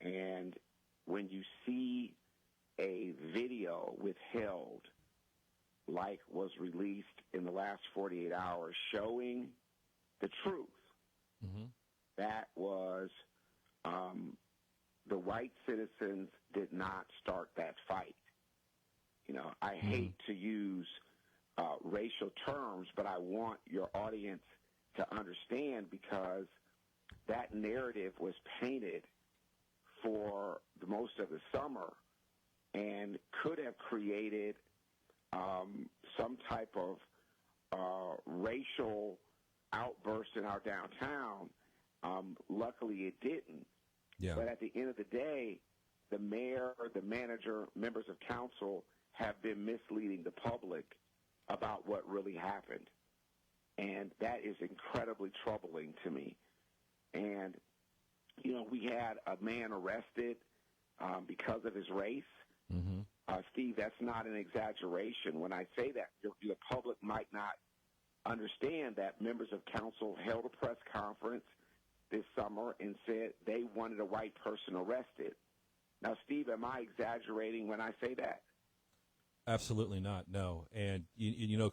And when you see a video withheld, like was released in the last 48 hours, showing the truth, that was the white citizens did not start that fight. I hate to use racial terms, but I want your audience to understand, because that narrative was painted for the most of the summer and could have created some type of racial outburst in our downtown. Luckily, it didn't. Yeah. But at the end of the day, the mayor, the manager, members of council have been misleading the public about what really happened. And that is incredibly troubling to me. And, we had a man arrested because of his race. Steve, that's not an exaggeration. When I say that, the public might not understand that members of council held a press conference this summer and said they wanted a white person arrested. Now, Steve, am I exaggerating when I say that? Absolutely not. No. And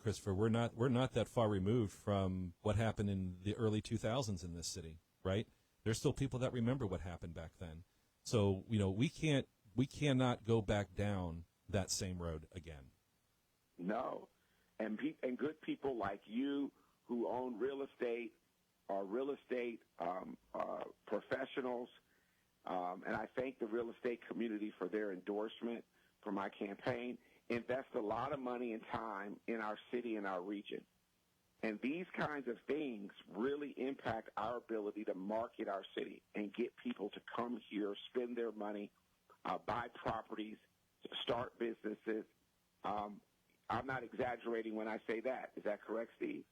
Christopher, we're not that far removed from what happened in the early 2000s in this city, right? There's still people that remember what happened back then. So, we cannot go back down that same road again. No. And good people like you who own real estate are real estate professionals. And I thank the real estate community for their endorsement for my campaign. Invest a lot of money and time in our city and our region. And these kinds of things really impact our ability to market our city and get people to come here, spend their money, buy properties, start businesses. I'm not exaggerating when I say that. Is that correct, Steve?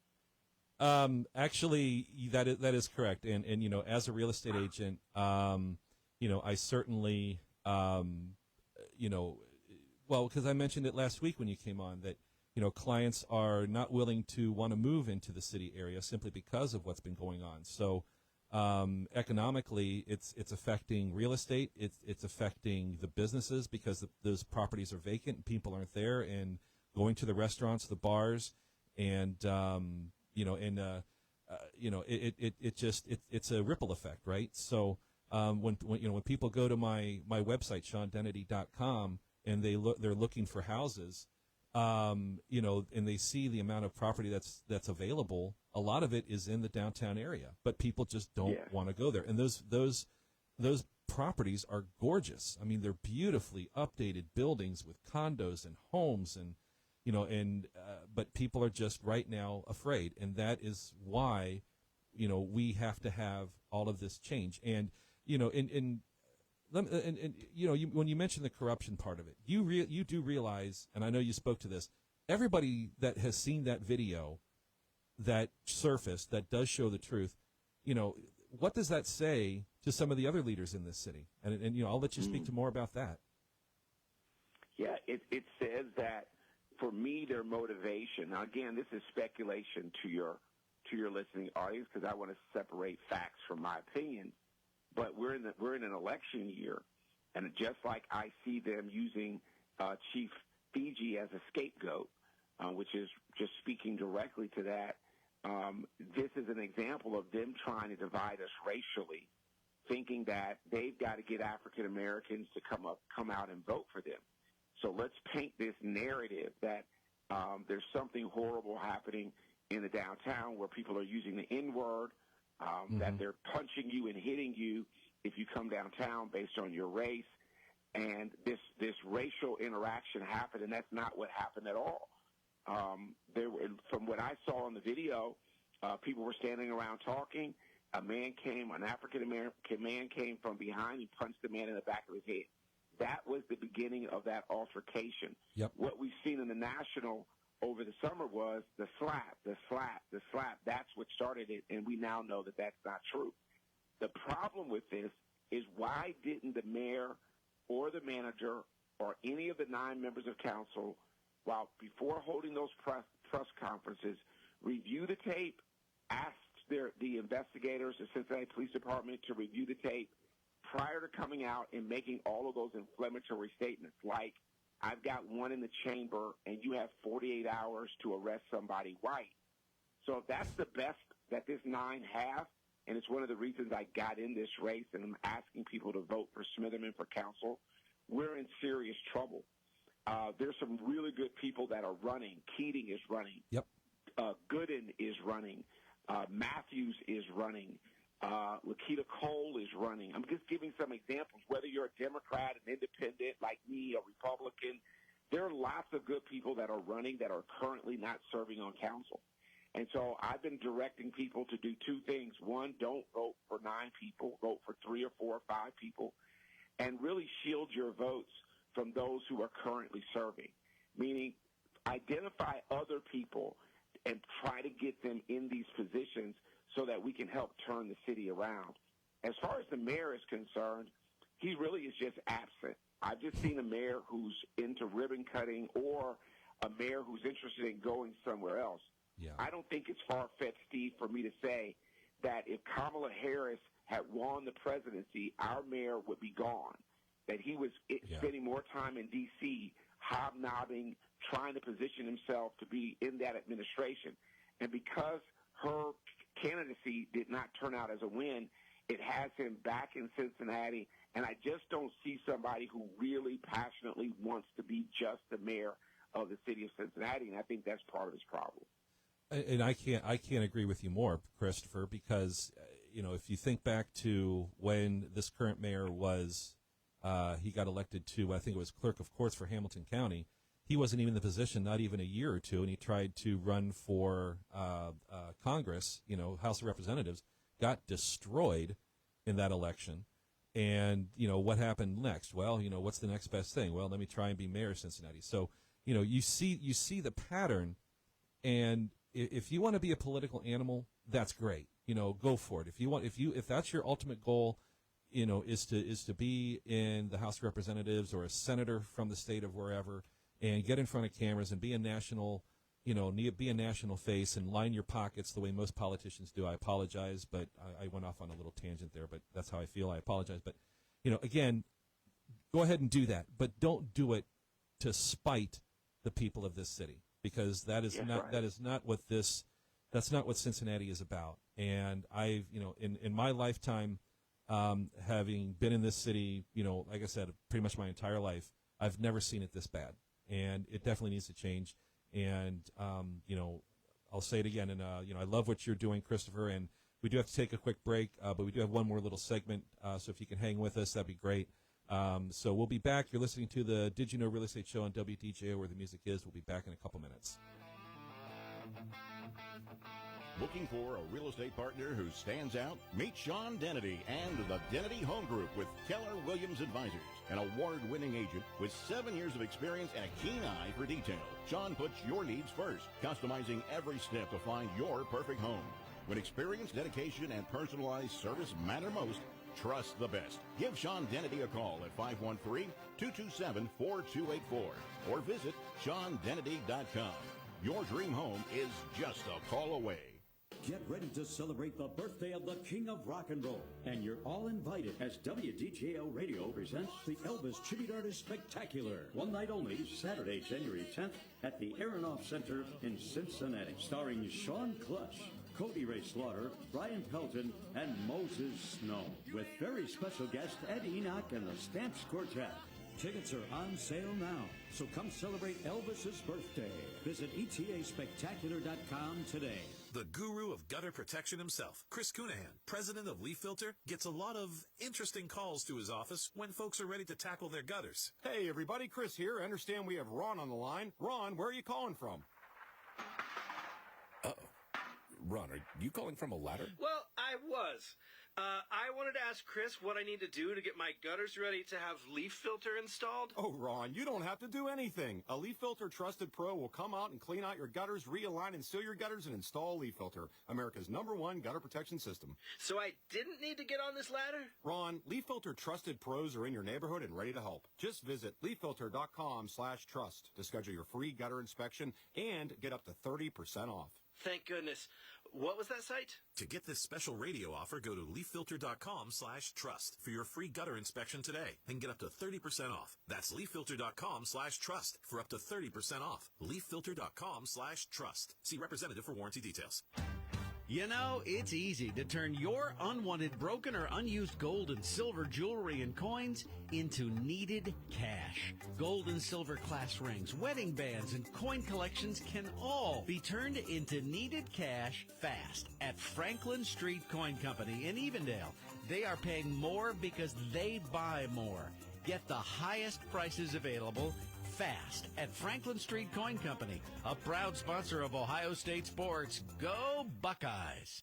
Actually, that is correct. And as a real estate agent, I certainly, because I mentioned it last week when you came on that, clients are not willing to want to move into the city area simply because of what's been going on. So economically, it's affecting real estate. It's affecting the businesses because those properties are vacant and people aren't there and going to the restaurants, the bars, and it's a ripple effect, right? So when people go to my website SeanDennedy.com and they're looking for houses, and they see the amount of property that's available, a lot of it is in the downtown area, but people just don't want to go there. And those properties are gorgeous. I mean, they're beautifully updated buildings with condos and homes and but people are just right now afraid, and that is why we have to have all of this change. And in and you know, when you mention the corruption part of it, you do realize, and I know you spoke to this, everybody that has seen that video that surfaced that does show the truth, you know, what does that say to some of the other leaders in this city? And you know, I'll let you speak to more about that. Yeah, it says that for me, their motivation. Now, again, this is speculation to your listening audience because I want to separate facts from my opinion. But we're in an election year, and just like I see them using Chief Fiji as a scapegoat, which is just speaking directly to that. This is an example of them trying to divide us racially, thinking that they've got to get African Americans to come out and vote for them. So let's paint this narrative that there's something horrible happening in the downtown where people are using the N-word, that they're punching you and hitting you if you come downtown based on your race, and this racial interaction happened, and that's not what happened at all. From what I saw in the video, people were standing around talking. An African-American man came from behind and punched the man in the back of his head. That was the beginning of that altercation. Yep. What we've seen in the national over the summer was the slap. That's what started it, and we now know that that's not true. The problem with this is why didn't the mayor or the manager or any of the 9 members of council, before holding those press conferences, review the tape, asked the investigators, the Cincinnati Police Department, to review the tape prior to coming out and making all of those inflammatory statements like, I've got one in the chamber and you have 48 hours to arrest somebody white. So if that's the best that this 9 have, and it's one of the reasons I got in this race and I'm asking people to vote for Smitherman for council, we're in serious trouble. There's some really good people that are running. Keating is running. Yep. Gooden is running. Matthews is running. Lakita Cole is running. I'm just giving some examples. Whether you're a Democrat, an independent like me, a Republican, there are lots of good people that are running that are currently not serving on council. And so I've been directing people to do 2 things. One, don't vote for 9 people. Vote for 3 or 4 or 5 people. And really shield your votes from those who are currently serving, meaning identify other people and try to get them in these positions so that we can help turn the city around. As far as the mayor is concerned, he really is just absent. I've just seen a mayor who's into ribbon cutting or a mayor who's interested in going somewhere else. Yeah. I don't think it's far-fetched, Steve, for me to say that if Kamala Harris had won the presidency, our mayor would be gone, that he was spending more time in D.C., hobnobbing, trying to position himself to be in that administration. And because her candidacy did not turn out as a win, it has him back in Cincinnati, and I just don't see somebody who really passionately wants to be just the mayor of the city of Cincinnati, and I think that's part of his problem. And I can't agree with you more, Christopher, because you know, if you think back to when this current mayor was, he got elected to, I think it was clerk of courts for Hamilton County. He wasn't even in the position, not even a year or two, and he tried to run for Congress, you know, House of Representatives, got destroyed in that election. And, you know, what happened next? Well, you know, what's the next best thing? Well, let me try and be mayor of Cincinnati. So, you know, you see the pattern, and if you want to be a political animal, that's great. You know, go for it. If that's your ultimate goal, you know, is to be in the House of Representatives or a senator from the state of wherever, and get in front of cameras and be a national, you know, be a national face and line your pockets the way most politicians do. I apologize, but I went off on a little tangent there, but that's how I feel. I apologize. But, you know, again, go ahead and do that, but don't do it to spite the people of this city, because that's not what Cincinnati is about. And I've, you know, in my lifetime, having been in this city, you know, like I said, pretty much my entire life, I've never seen it this bad. And it definitely needs to change. And, you know, I'll say it again. And, you know, I love what you're doing, Christopher. And we do have to take a quick break, but we do have one more little segment. So if you can hang with us, that'd be great. So we'll be back. You're listening to the Did You Know Real Estate Show on WDJO, where the music is. We'll be back in a couple minutes. Looking for a real estate partner who stands out? Meet Sean Dennedy and the Dennedy Home Group with Keller Williams Advisors, an award-winning agent with 7 years of experience and a keen eye for detail. Sean puts your needs first, customizing every step to find your perfect home. When experience, dedication, and personalized service matter most, trust the best. Give Sean Dennedy a call at 513-227-4284 or visit SeanDennedy.com. Your dream home is just a call away. Get ready to celebrate the birthday of the King of Rock and Roll. And you're all invited as WDJO Radio presents the Elvis Tribute Artist Spectacular. One night only, Saturday, January 10th at the Aronoff Center in Cincinnati. Starring Sean Clutch, Cody Ray Slaughter, Brian Pelton, and Moses Snow. With very special guest Ed Enoch and the Stamps Quartet. Tickets are on sale now, so come celebrate Elvis's birthday. Visit ETASpectacular.com today. The guru of gutter protection himself, Chris Cunahan, president of Leaf Filter, gets a lot of interesting calls to his office when folks are ready to tackle their gutters. Hey, everybody, Chris here. I understand we have Ron on the line. Ron, where are you calling from? Uh-oh. Ron, are you calling from a ladder? Well, I was. I wanted to ask Chris what I need to do to get my gutters ready to have Leaf Filter installed. Oh, Ron, you don't have to do anything. A Leaf Filter Trusted Pro will come out and clean out your gutters, realign and seal your gutters, and install Leaf Filter, America's #1 gutter protection system. So I didn't need to get on this ladder? Ron, Leaf Filter Trusted Pros are in your neighborhood and ready to help. Just visit leaffilter.com/trust to schedule your free gutter inspection and get up to 30% off. Thank goodness. What was that site? To get this special radio offer, go to leaffilter.com/trust for your free gutter inspection today and get up to 30% off. That's leaffilter.com/trust for up to 30% off. leaffilter.com/trust. See representative for warranty details. You know, it's easy to turn your unwanted, broken, or unused gold and silver jewelry and coins into needed cash. Gold and silver class rings, wedding bands, and coin collections can all be turned into needed cash fast at Franklin Street Coin Company in Evendale. They are paying more because they buy more. Get the highest prices available fast at Franklin Street Coin Company, a proud sponsor of Ohio State sports. Go Buckeyes!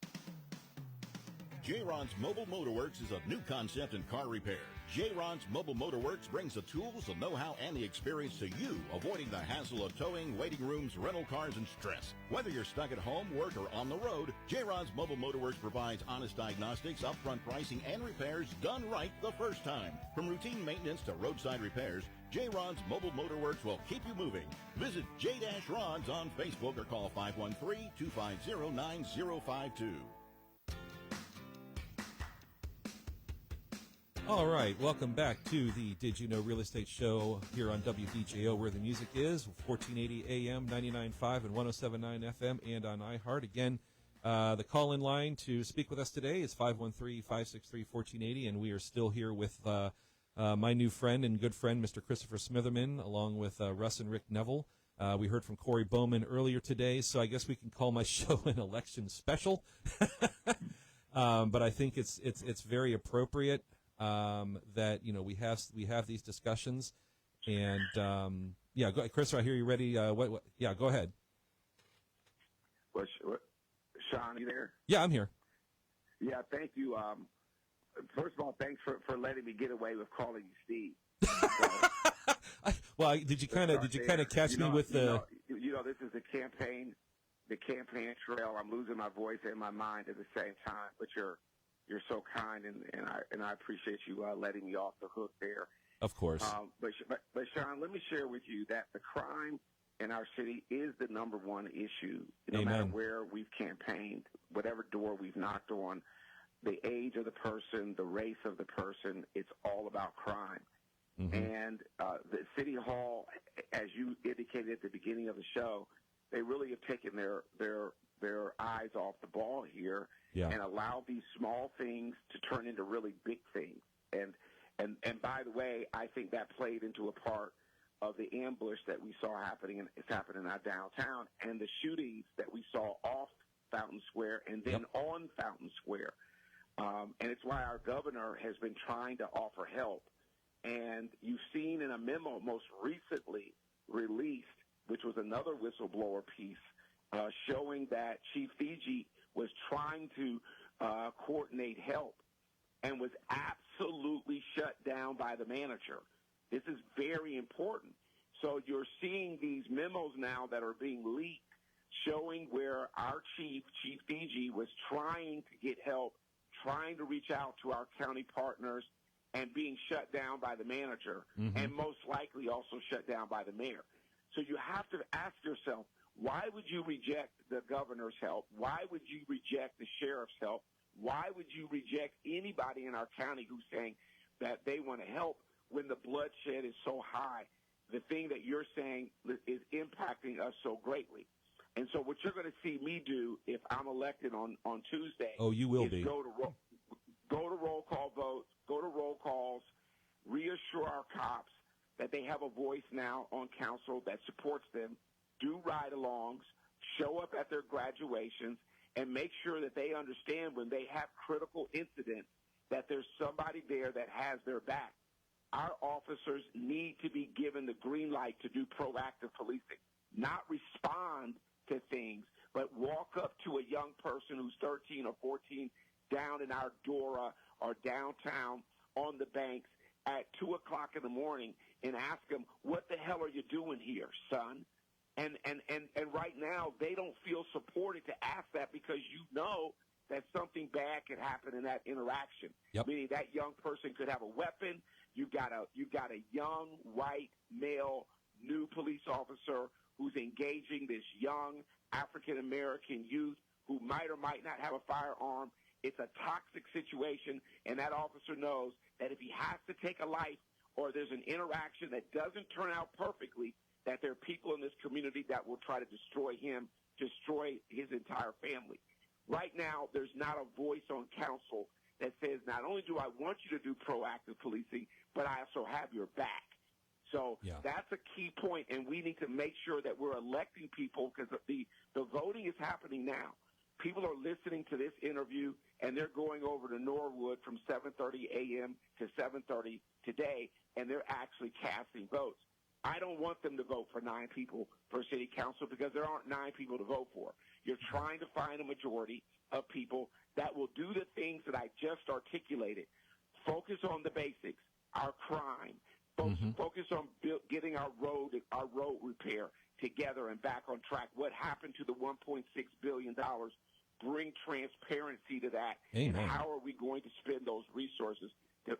J-Ron's Mobile Motorworks is a new concept in car repair. J-Ron's Mobile Motorworks brings the tools, the know-how, and the experience to you, avoiding the hassle of towing, waiting rooms, rental cars, and stress. Whether you're stuck at home, work, or on the road, J-Ron's Mobile Motorworks provides honest diagnostics, upfront pricing, and repairs done right the first time. From routine maintenance to roadside repairs, J-Ron's Mobile Motorworks will keep you moving. Visit J-Rods on Facebook or call 513-250-9052. All right, welcome back to the Did You Know Real Estate Show here on WDJO, where the music is, 1480 AM, 99.5 and 107.9 FM, and on iHeart. Again, the call-in line to speak with us today is 513-563-1480, and we are still here with my new friend and good friend, Mr. Christopher Smitherman, along with Russ and Rick Neville. We heard from Cory Bowman earlier today, so I guess we can call my show an election special. But I think it's very appropriate that we have these discussions, and yeah, Chris, I hear you ready. Yeah, go ahead. What, Sean, are you there? Yeah, I'm here. Yeah, thank you. First of all, thanks for letting me get away with calling you Steve. Well, did you kind of catch me with the? This is the campaign trail. I'm losing my voice and my mind at the same time, but you're so kind, and I appreciate you letting me off the hook there. Of course. But Sean, let me share with you that the crime in our city is the #1 issue. No matter where we've campaigned, whatever door we've knocked on, the age of the person, the race of the person, it's all about crime. Mm-hmm. And the City Hall, as you indicated at the beginning of the show, they really have taken their eyes off the ball here and allowed these small things to turn into really big things. And by the way, I think that played into a part of the ambush that we saw happening, and it's happening in our downtown, and the shootings that we saw off Fountain Square and then on Fountain Square. And it's why our governor has been trying to offer help. And you've seen in a memo most recently released, which was another whistleblower piece, showing that Chief Fiji was trying to coordinate help and was absolutely shut down by the manager. This is very important. So you're seeing these memos now that are being leaked showing where our chief, Chief DG, was trying to get help, trying to reach out to our county partners, and being shut down by the manager, and most likely also shut down by the mayor. So you have to ask yourself, why would you reject the governor's help? Why would you reject the sheriff's help? Why would you reject anybody in our county who's saying that they want to help when the bloodshed is so high? The thing that you're saying is impacting us so greatly. And so what you're going to see me do if I'm elected on Tuesday you will is be. go to roll call votes, go to roll calls, reassure our cops that they have a voice now on council that supports them, do ride-alongs, show up at their graduations, and make sure that they understand when they have critical incidents that there's somebody there that has their back. Our officers need to be given the green light to do proactive policing, not respond to things, but walk up to a young person who's 13 or 14 down in our Dora or downtown on the banks at 2 o'clock in the morning and ask them, what the hell are you doing here, son? And right now, they don't feel supported to ask that because you know that something bad could happen in that interaction. Meaning that young person could have a weapon. You've got a young, white, male, new police officer who's engaging this young African-American youth who might or might not have a firearm. It's a toxic situation, and that officer knows that if he has to take a life or there's an interaction that doesn't turn out perfectly, that there are people in this community that will try to destroy him, destroy his entire family. Right now, there's not a voice on council that says, not only do I want you to do proactive policing, but I also have your back. So that's a key point, and we need to make sure that we're electing people because the voting is happening now. People are listening to this interview, and they're going over to Norwood from 7:30 a.m. to 7:30 today, and they're actually casting votes. I don't want them to vote for 9 people for city council because there aren't 9 people to vote for. You're trying to find a majority of people that will do the things that I just articulated. Focus on the basics, our crime. Focus on getting our road repair together and back on track. What happened to the $1.6 billion? Bring transparency to that. Amen. And how are we going to spend those resources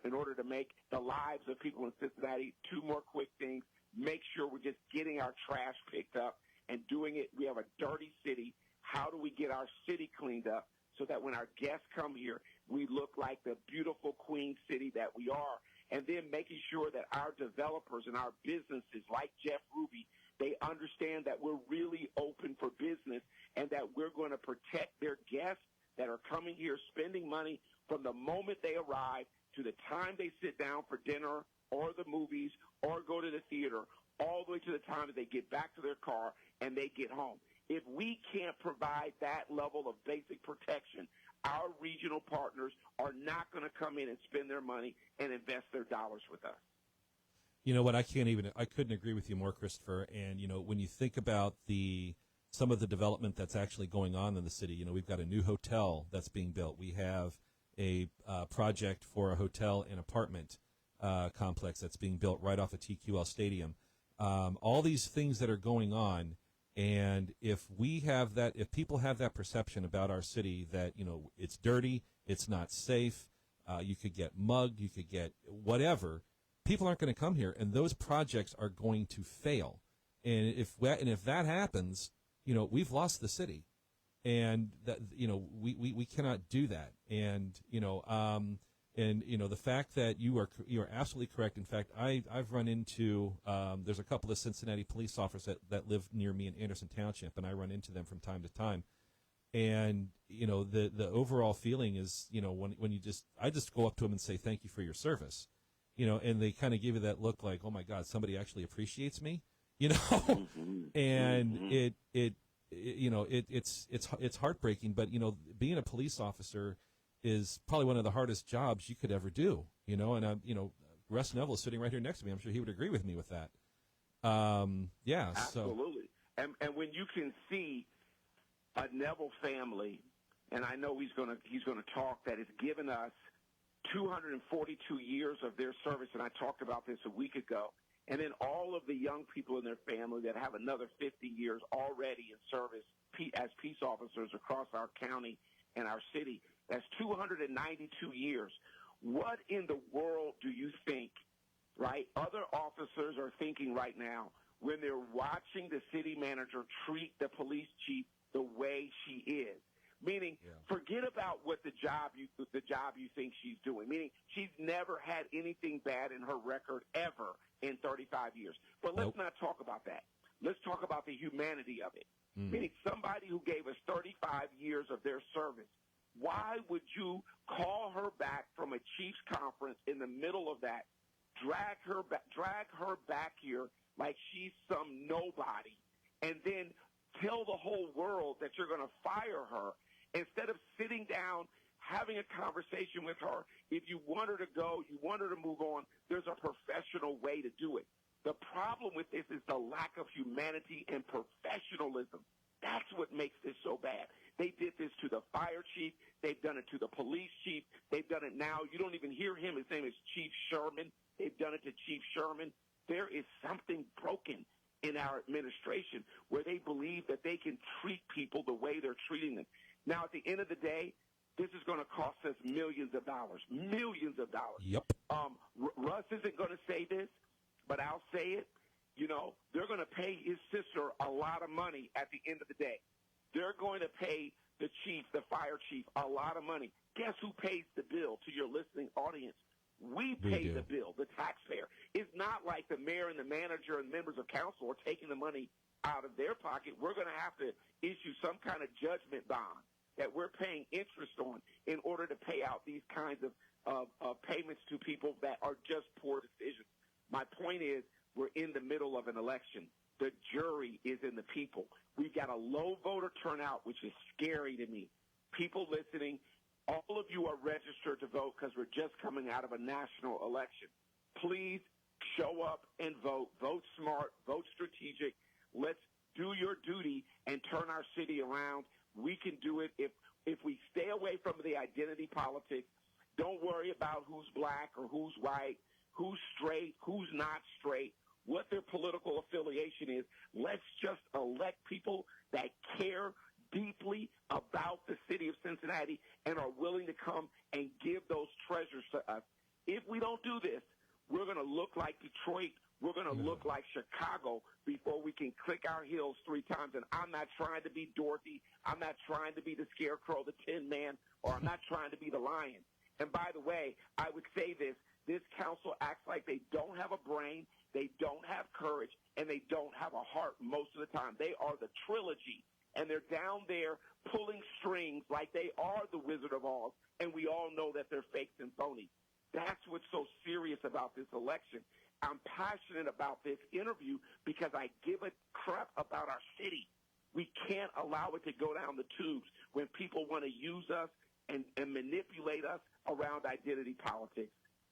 in order to make the lives of people in Cincinnati? 2 more quick things. Make sure we're just getting our trash picked up and doing it. We have a dirty city. How do we get our city cleaned up so that when our guests come here, we look like the beautiful queen city that we are? And then making sure that our developers and our businesses like Jeff Ruby, they understand that we're really open for business and that we're going to protect their guests that are coming here spending money from the moment they arrive to the time they sit down for dinner or the movies or go to the theater, all the way to the time that they get back to their car and they get home. If we can't provide that level of basic protection, our regional partners are not going to come in and spend their money and invest their dollars with us. You know what? I couldn't agree with you more, Christopher. And, when you think about some of the development that's actually going on in the city, we've got a new hotel that's being built. We have a project for a hotel and apartment complex that's being built right off of TQL Stadium. All these things that are going on. And if people have that perception about our city that, it's dirty, it's not safe, you could get mugged, you could get whatever, people aren't going to come here, and those projects are going to fail. And if that happens, we've lost the city, and that we cannot do that. And the fact that you are absolutely correct. In fact, I've run into there's a couple of Cincinnati police officers that live near me in Anderson Township, and I run into them from time to time. And the overall feeling is when I just go up to them and say thank you for your service, and they kind of give you that look like, oh my God, somebody actually appreciates me, and it's heartbreaking, but being a police officer is probably one of the hardest jobs you could ever do, and Russ Neville is sitting right here next to me. I'm sure he would agree with me with that. Absolutely. And when you can see a Neville family and I know he's going to talk, that has given us 242 years of their service, and I talked about this a week ago, and then all of the young people in their family that have another 50 years already in service as peace officers across our county and our city. That's 292 years. What in the world do you think, right, other officers are thinking right now when they're watching the city manager treat the police chief the way she is? Meaning, forget about what the job you think she's doing. Meaning, she's never had anything bad in her record ever in 35 years. But let's not talk about that. Let's talk about the humanity of it. Meaning, somebody who gave us 35 years of their service. Why would you call her back from a Chiefs conference in the middle of that, drag her back here like she's some nobody, and then tell the whole world that you're going to fire her instead of sitting down, having a conversation with her? If you want her to go, you want her to move on, there's a professional way to do it. The problem with this is the lack of humanity and professionalism. That's what makes this so bad. They did this to the fire chief. They've done it to the police chief. They've done it now. You don't even hear him. His name is Chief Sherman. They've done it to Chief Sherman. There is something broken in our administration where they believe that they can treat people the way they're treating them. Now, at the end of the day, this is going to cost us millions of dollars. Millions of dollars. Yep. Russ isn't going to say this, but I'll say it. You know, they're going to pay his sister a lot of money at the end of the day. They're going to pay the chief, the fire chief, a lot of money. Guess who pays the bill to your listening audience? We pay the bill, the taxpayer. It's not like the mayor and the manager and members of council are taking the money out of their pocket. We're going to have to issue some kind of judgment bond that we're paying interest on in order to pay out these kinds of payments to people that are just poor decisions. My point is, we're in the middle of an election. The jury is in the people. We've got a low voter turnout, which is scary to me. People listening, all of you are registered to vote because we're just coming out of a national election. Please show up and vote. Vote smart. Vote strategic. Let's do your duty and turn our city around. We can do it if we stay away from the identity politics. Don't worry about who's black or who's white, who's straight, who's not straight, what their political affiliation is. Let's just elect people that care deeply about the city of Cincinnati and are willing to come and give those treasures to us. If we don't do this, we're going to look like Detroit. We're going to look like Chicago before we can click our heels 3 times. And I'm not trying to be Dorothy. I'm not trying to be the Scarecrow, the Tin Man, or I'm not trying to be the Lion. And by the way, I would say this. This council acts like they don't have a brain, they don't have courage, and they don't have a heart most of the time. They are the trilogy, and they're down there pulling strings like they are the Wizard of Oz, and we all know that they're fakes and phonies. That's what's so serious about this election. I'm passionate about this interview because I give a crap about our city. We can't allow it to go down the tubes when people want to use us and manipulate us around identity politics.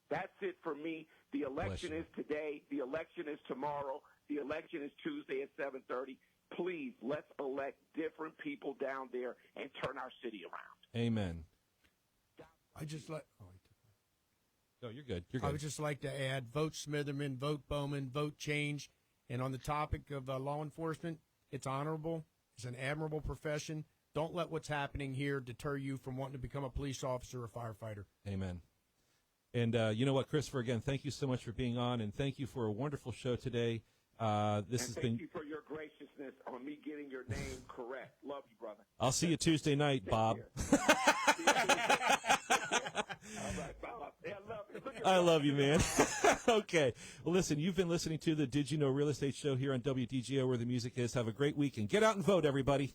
That's it for me. The election is today. The election is tomorrow. The election is Tuesday at 7:30. Please, let's elect different people down there and turn our city around. Amen. I just like. No, you're good. You're good. I would just like to add: vote Smitherman, vote Bowman, vote change. And on the topic of law enforcement, it's honorable. It's an admirable profession. Don't let what's happening here deter you from wanting to become a police officer or firefighter. Amen. And you know what, Christopher, again, thank you so much for being on, and thank you for a wonderful show today. Thank you for your graciousness on me getting your name correct. Love you, brother. I'll see you Tuesday night, Bob. I love you, man. Okay. Well, listen, you've been listening to the Did You Know Real Estate Show here on WDGO, where the music is. Have a great week, and get out and vote, everybody.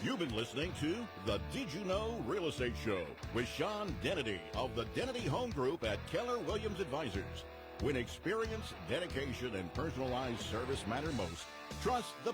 You've been listening to the Did You Know Real Estate Show with Sean Dennedy of the Dennedy Home Group at Keller Williams Advisors. When experience, dedication, and personalized service matter most, trust the